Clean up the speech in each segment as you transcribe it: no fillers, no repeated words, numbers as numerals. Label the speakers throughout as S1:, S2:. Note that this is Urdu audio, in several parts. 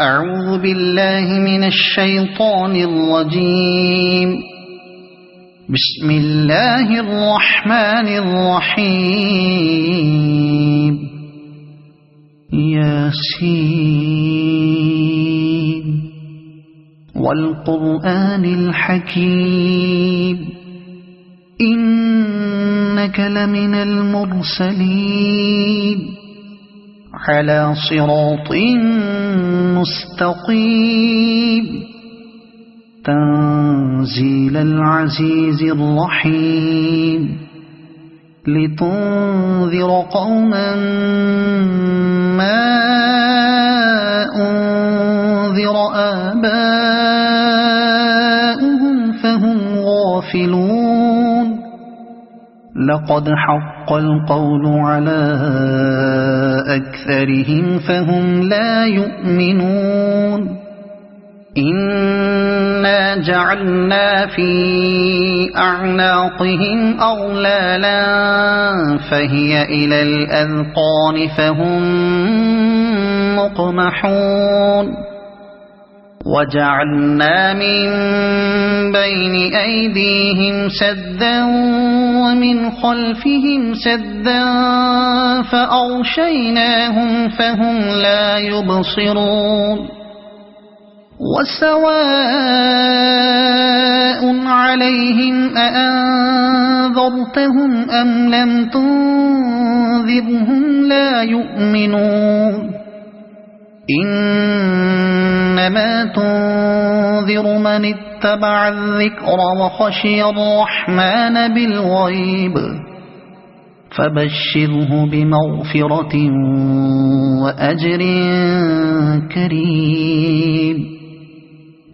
S1: أعوذ بالله من الشيطان الرجيم. بسم الله الرحمن الرحيم. ياسين والقرآن الحكيم إنك لمن المرسلين على صراط مستقيم تنزيل العزيز الرحيم لتنذر قوما ما أنذر آباؤهم فهم غافلون. لقد حق القول على أكثرهم فهم لا يؤمنون. إنا جعلنا في أعناقهم أغلالا فهي إلى الأذقان فهم مقمحون. وجعلنا من بين أيديهم سدا ومن خلفهم سدا فأغشيناهم فهم لا يبصرون. وسواء عليهم أأنذرتهم أم لم تنذرهم لا يؤمنون. إنما تنذر من اتبع الذكر وخشي الرحمن بالغيب فبشره بمغفرة وأجر كريم.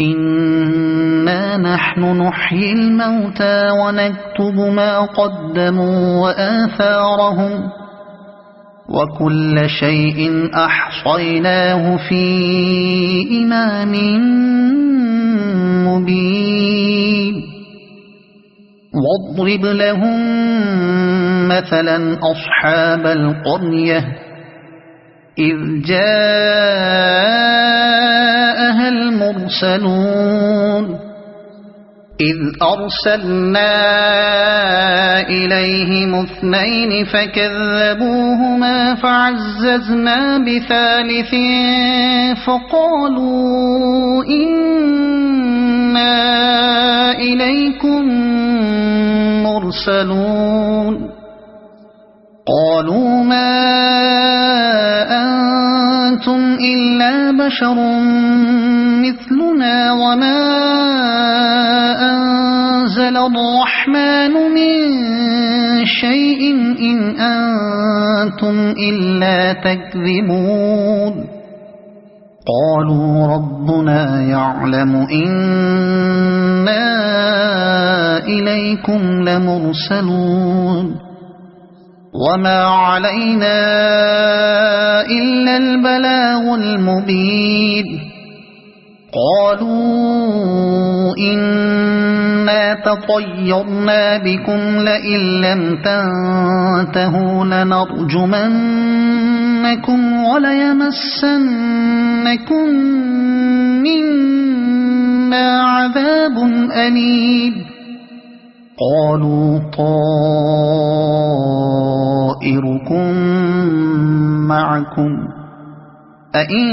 S1: إنا نحن نحيي الموتى ونكتب ما قدموا وآثارهم وكل شيء أحصيناه في إمام مبين. واضرب لهم مثلا أصحاب القرية إذ جاءها المرسلون إذ أرسلنا إليهم اثنين فكذبوهما فعززنا بثالث فقالوا إنا إليكم مرسلون. قالوا ما أنتم إلا بشر مثلنا وما أنزل الرحمن من شيء إن أنتم إلا تكذبون. قالوا ربنا يعلم إنا إليكم لمرسلون وما علينا إلا البلاغ المبين. قالوا إنا تطيرنا بكم لئن لم تنتهوا لنرجمنكم وليمسنكم منا عذاب أليم. قالوا طائركم معكم أئن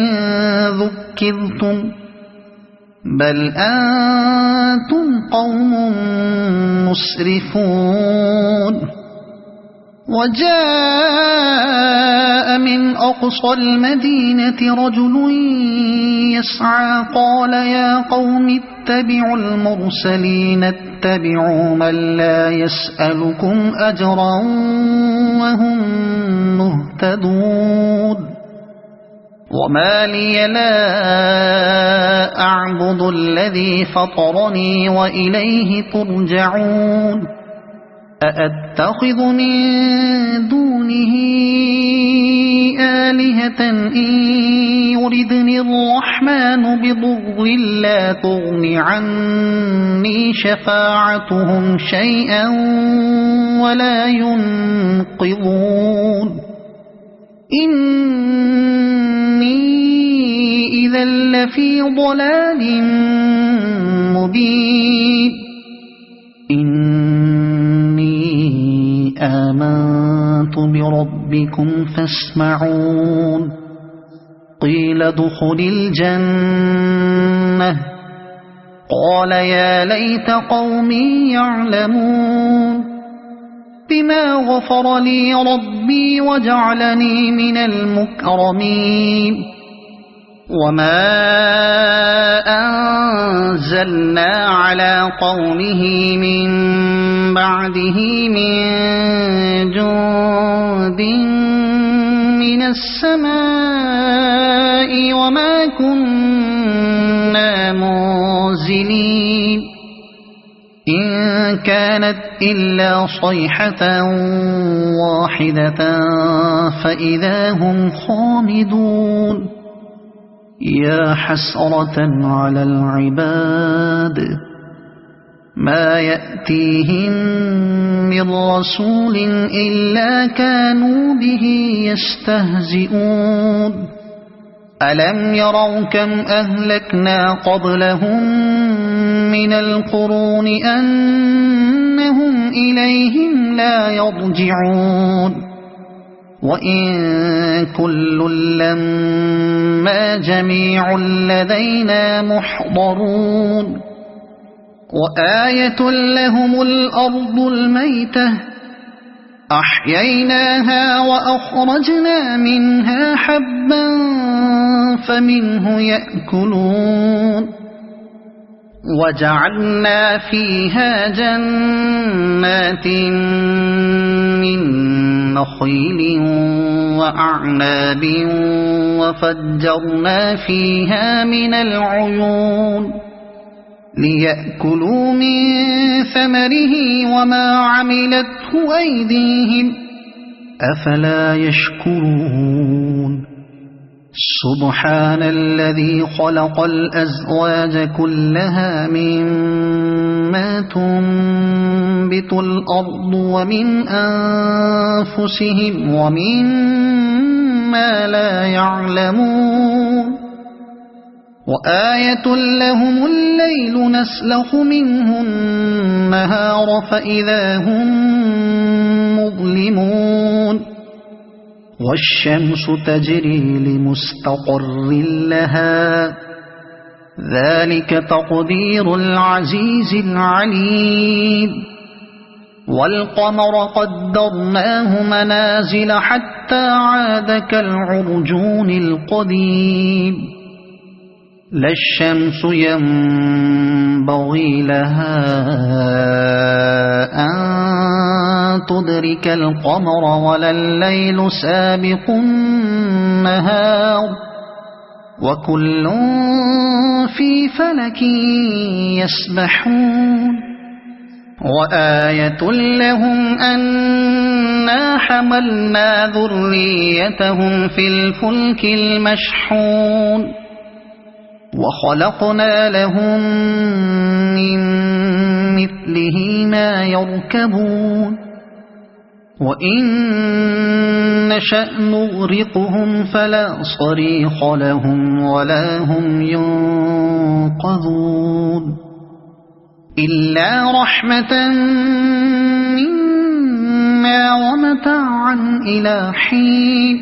S1: ذكرتم بل أنتم قوم مسرفون. وجاء من أقصى المدينة رجل يسعى قال يا قوم اتبعوا المرسلين اتبعوا من لا يسألكم أجرا وهم مهتدون. وما لي لا أعبد الذي فطرني وإليه ترجعون. أأتخذ من دونه آلهة إن يردني الرحمن بضر لا تغن عني شفاعتهم شيئا ولا ينقذون. إني إذا لفي ضلال مبين إني آمنت بربكم فاسمعون قيل ادخل الجنة قال يا ليت قومي يعلمون بما غفر لي ربي وجعلني من المكرمين وما أنزلنا على قومه من بعده من جند من السماء وما كنا منزلين إن كانت إلا صيحة واحدة فإذا هم خامدون يا حسرة على العباد ما يأتيهم من رسول إلا كانوا به يستهزئون ألم يروا كم أهلكنا قبلهم من القرون أنهم إليهم لا يرجعون وإن كل لما جميع لدينا محضرون وآية لهم الأرض الميتة أحييناها وأخرجنا منها حبا فمنه يأكلون وجعلنا فيها جنات من نخيل وأعناب وفجرنا فيها من العيون ليأكلوا من ثمره وما عملته أيديهم أفلا يشكرون سبحان الذي خلق الأزواج كلها مما تنبت الأرض ومن أنفسهم ومما لا يعلمون وآية لهم الليل نسلخ منه النهار فإذا هم مظلمون والشمس تجري لمستقر لها ذلك تقدير العزيز العليم والقمر قدرناه منازل حتى عاد كالعرجون القديم لا الشمس ينبغي لها أن تدرك القمر ولا الليل سابق النهار وكل في فلك يسبحون وآية لهم أنا حملنا ذريتهم في الفلك المشحون وخلقنا لهم من مثله ما يركبون وإن نشأ نغرقهم فلا صريخ لهم ولا هم ينقذون إلا رحمة منا ومتاعا إلى حين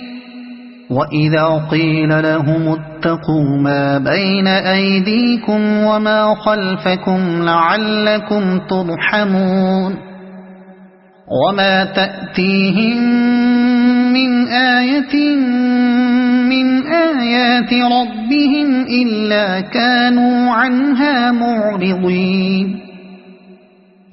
S1: وإذا قيل لهم اتقوا ما بين أيديكم وما خلفكم لعلكم ترحمون وما تأتيهم من آية من آيات ربهم إلا كانوا عنها معرضين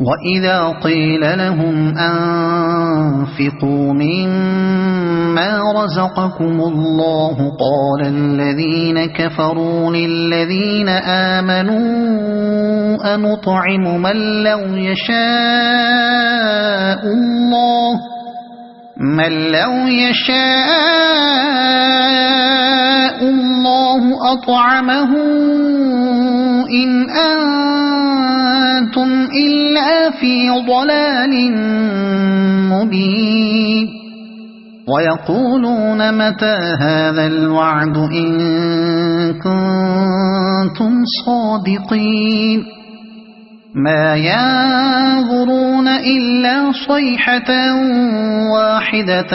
S1: وإذا قيل لهم أنفقوا مما رزقكم الله قال الذين كفروا للذين آمنوا أنطعم من لو يشاء الله أطعمه إن أنتم إلا في ضلال مبين ويقولون متى هذا الوعد إن كنتم صادقين ما ينظرون إلا صيحة واحدة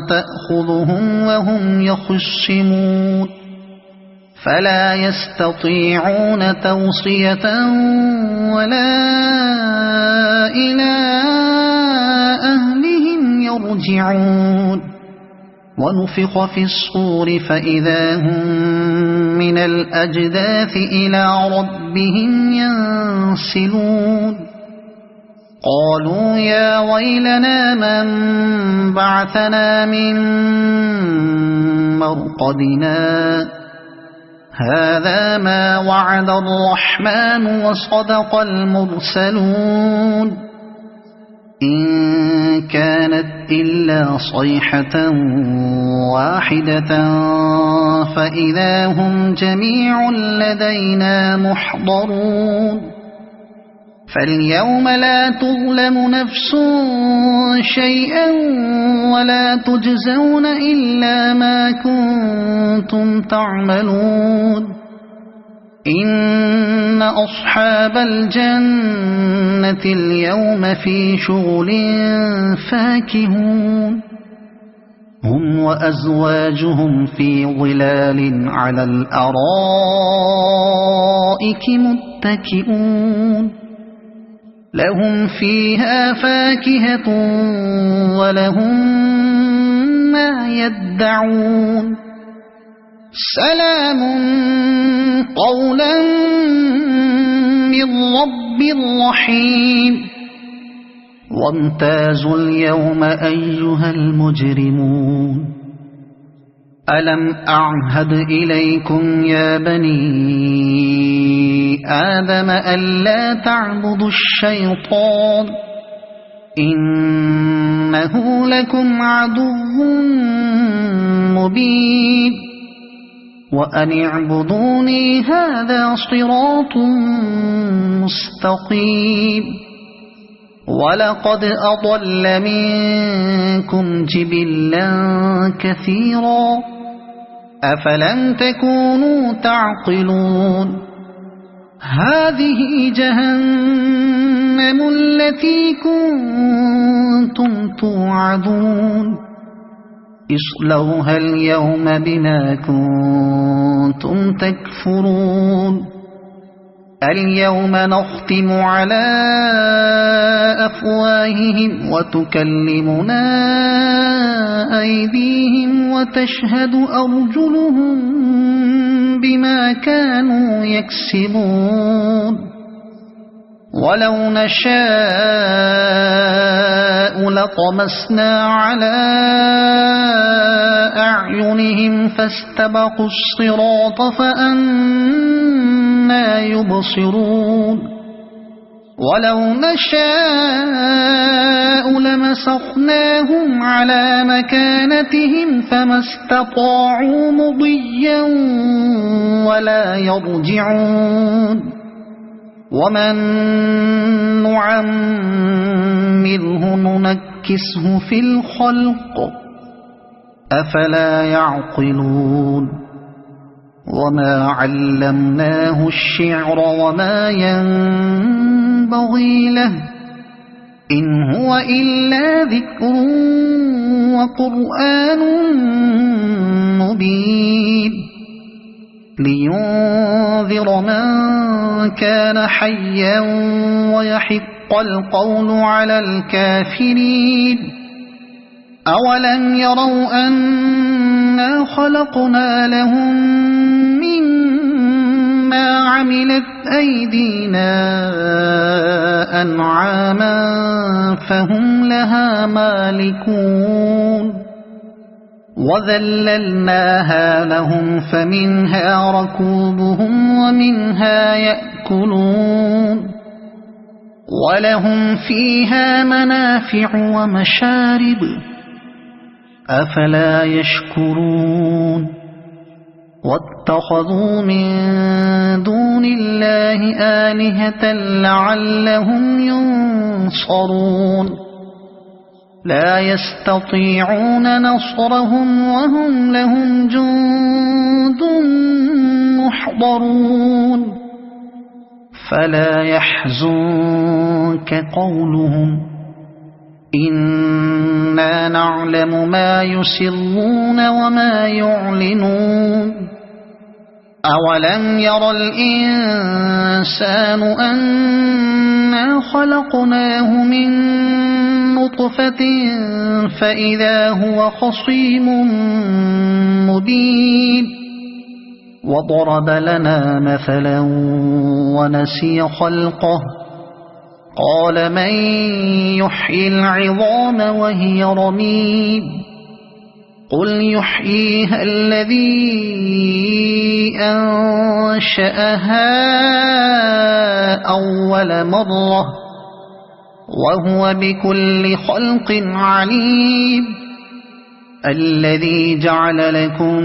S1: تأخذهم وهم يخصمون فلا يستطيعون توصية ولا إلى أهلهم يرجعون ونفخ في الصور فإذا هم من الأجداث إلى ربهم ينسلون قالوا يا ويلنا من بعثنا من مرقدنا هذا ما وعد الرحمن وصدق المرسلون إن كانت إلا صيحة واحدة فإذا هم جميع لدينا محضرون فاليوم لا تظلم نفس شيئا ولا تجزون إلا ما كنتم تعملون إن أصحاب الجنة اليوم في شغل فاكهون هم وأزواجهم في ظلال على الأرائك متكئون لهم فيها فاكهة ولهم ما يدعون سلام قولا من رب رحيم وامتازوا اليوم أيها المجرمون ألم أعهد إليكم يا بني آدم ألا تعبدوا الشيطان إنه لكم عدو مبين وأن اعبدوني هذا صراط مستقيم ولقد أضل منكم جبلا كثيرا أفلم تكونوا تعقلون هذه جهنم التي كنتم توعدون اصلوها اليوم بما كنتم تكفرون اليوم نختم على أفواههم وتكلمنا أيديهم وتشهد أرجلهم بما كانوا يكسبون ولو نشاء لطمسنا على أعينهم فاستبقوا الصراط فأنى يبصرون ولو نشاء لمسخناهم على مكانتهم فما استطاعوا مضيا ولا يرجعون ومن نعمره ننكسه في الخلق أفلا يعقلون وما علمناه الشعر وما ينبغي له إن هو إلا ذكر وقرآن مبين لينذر من كان حيا ويحق القول على الكافرين أولم يروا أنا خلقنا لهم مما عملت أيدينا أنعاما فهم لها مالكون وذللناها لهم فمنها ركوبهم ومنها يأكلون ولهم فيها منافع ومشارب أفلا يشكرون واتخذوا من دون الله آلهة لعلهم ينصرون لا يستطيعون نصرهم وهم لهم جند محضرون فلا يحزنك قولهم إنا نعلم ما يسرون وما يعلنون أولم ير الإنسان أنا خلقناه من نطفة فإذا هو خصيم مبين وضرب لنا مثلا ونسي خلقه قال من يحيي العظام وهي رميم قل يحييها الذي أنشأها أول مرة وهو بكل خلق عليم الذي جعل لكم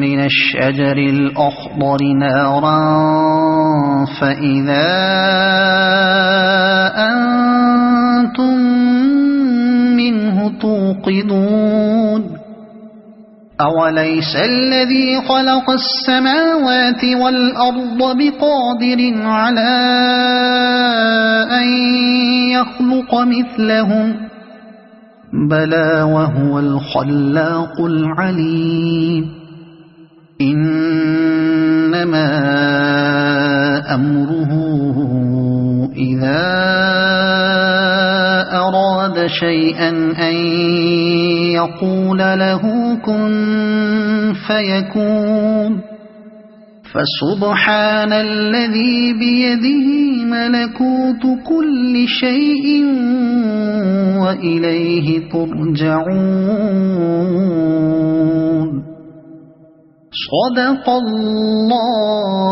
S1: من الشجر الأخضر نارا فإذا أنتم منه توقدون أوليس الذي خلق السماوات والأرض بقادر على أن يخلق مثلهم بلى وهو الخلاق العليم إنما أمره إذا أراد شيئا أن يقول له كن فيكون فسبحان الذي بيده ملكوت كل شيء وإليه ترجعون صدق الله